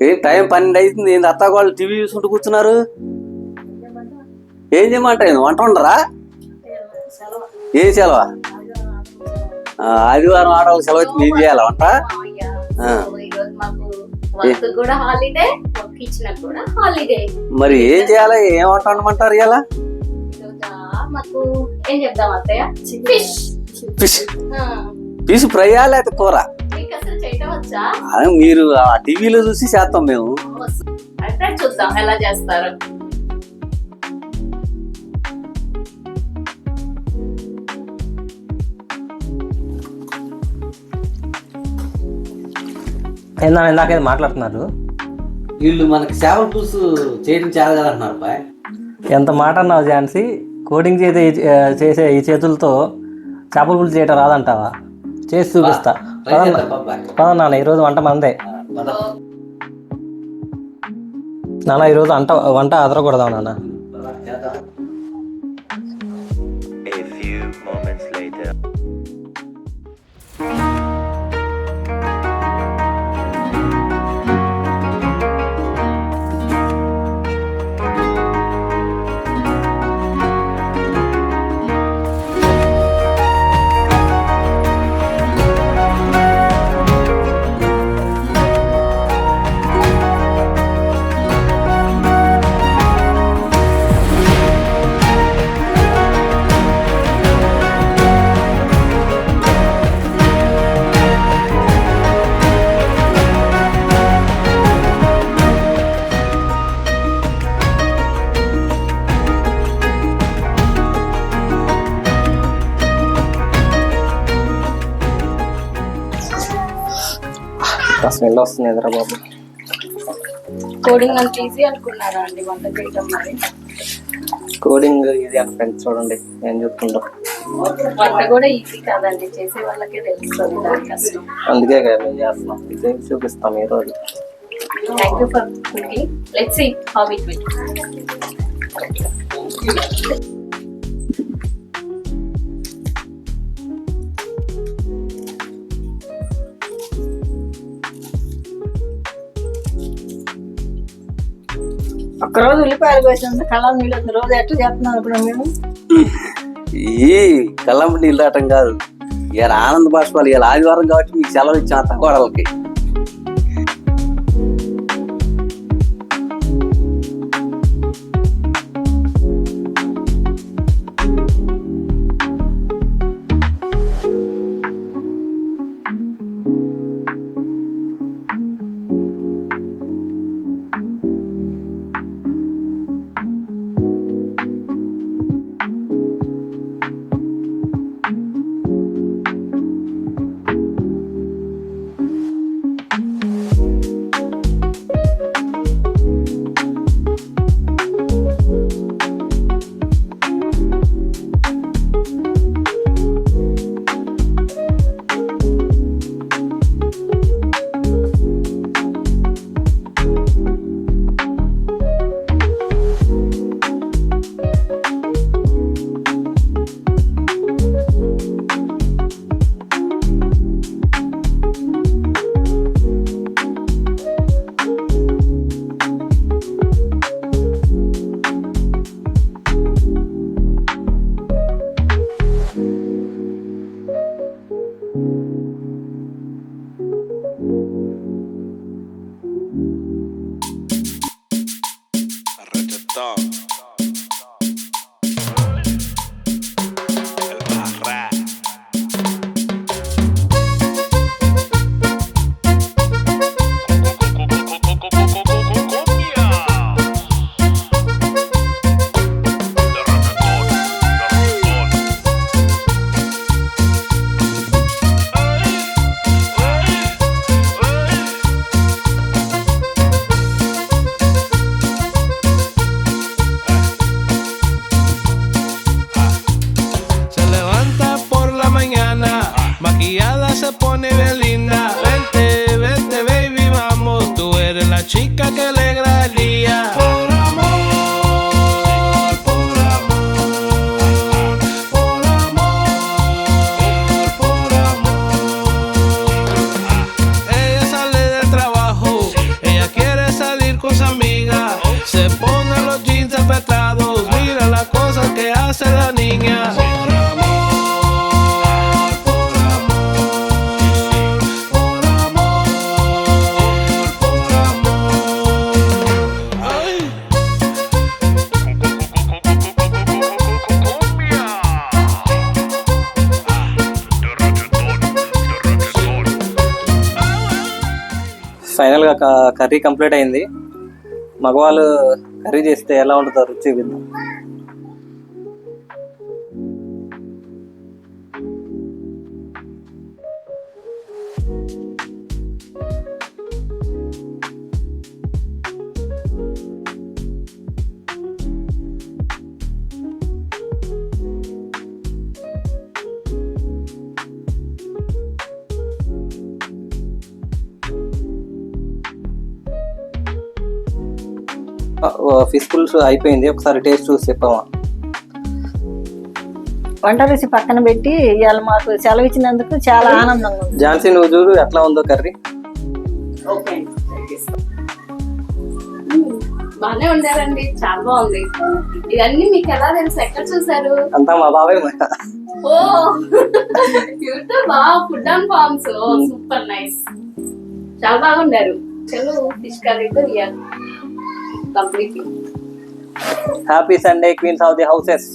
ఏ time 12 అవుతుంది. ఏంది అత్తాకోళ్ళు TV చూసుకుంటూ కూర్చున్నారు? ఏం చేయమంటారు? వంట ఉండరా? ఏం సెలవా? ఆదివారం ఆడవాళ్ళకి సెలవు అయితే ఏం చేయాలా వంట? మరి ఏం చేయాలి? ఏం వంట వండమంటారు ఇలా? ఫిష్ ఫ్రైయా లేకపోతే కూర? మీరు ఆ టీవీలో చూసి చేస్తాం మేము. చూద్దాం ఎలా చేస్తారు. ఇందాక మాట్లాడుతున్నారు వీళ్ళు. మనకి చేపల పులుసు చేయడం చాలా కదా అంటున్నారు బాయ్. ఎంత మాట అన్నావు ఝాన్సీ? కోడింగ్ చేసే ఈ చేతులతో చేపల పులుసు చేయటం రాదంటావా? చేసి చూపిస్తా. పద నాన్న, ఈరోజు వంట మందే. నాన్న ఈరోజు వంట అదరకూడదా నాన్న? స్మెల్ వస్తుంది ఎదురా బాబు. కోడింగ్ అంత ఈజీ అనుకున్నారా అండి వంట చేయడం? మరి కోడింగ్ ఈజీ అని ఫ్రెండ్స్ చూడండి ఏం చెప్తుంటాం. వంట కూడా ఈజీ కాదండి, చేసే వాళ్ళకే తెలుస్తుంది దాని కష్టం. అందుకే కదా మేము చేస్తున్నాం. ఇదే చూపిస్తాం ఈరోజు. Thank you for cooking. Let's see how it will. ఒక్కరోజు ఉల్లిపాయలు కోసినంత కళ్ళ నీళ్ళు వస్తుంది. రోజు ఎట్లా చేస్తున్నాం ఇప్పుడు మేము? ఈ కళ్ళంపు నీళ్ళు రావటం కాదు, ఇలా ఆనంద బాష్పాలు. ఇలా ఆదివారం కాబట్టి మీకు సెలవు ఇచ్చిన అత్త కోడలకి. se pone bien linda. Vente, vente, baby, vamos. Tú eres la chica que alegra el día. Por amor, por amor, por amor, por amor. Ella sale del trabajo, ella quiere ఫైనల్గా కర్రీ కంప్లీట్ అయింది. మగవాళ్ళు curry చేస్తే ఎలా ఉంటుందో రుచి చూపిద్దాం. Fish పులుసు అయిపోయింది. ఒకసారి టేస్ట్ చూసి చెప్పామా. వంట రుచి పక్కన పెట్టి ఇవాళ మాకు సెలవు ఇచ్చినందుకు చాలా ఆనందంగా ఉంది. ఝాన్సీ నువ్వు చూడు ఎట్లా ఉందో కర్రీ. బాగానే ఉండారండి, చాలా బాగుంది. ఇవన్నీ మీకు ఎలా తెలుసు, ఎక్కడ చూసారు? అంతా మా బాబాయ్. ఓ YouTube food and farms, super nice, చాలా బాగుండారు. చలో ఫిష్ కర్రీతో complete. Happy Sunday queens of the houses.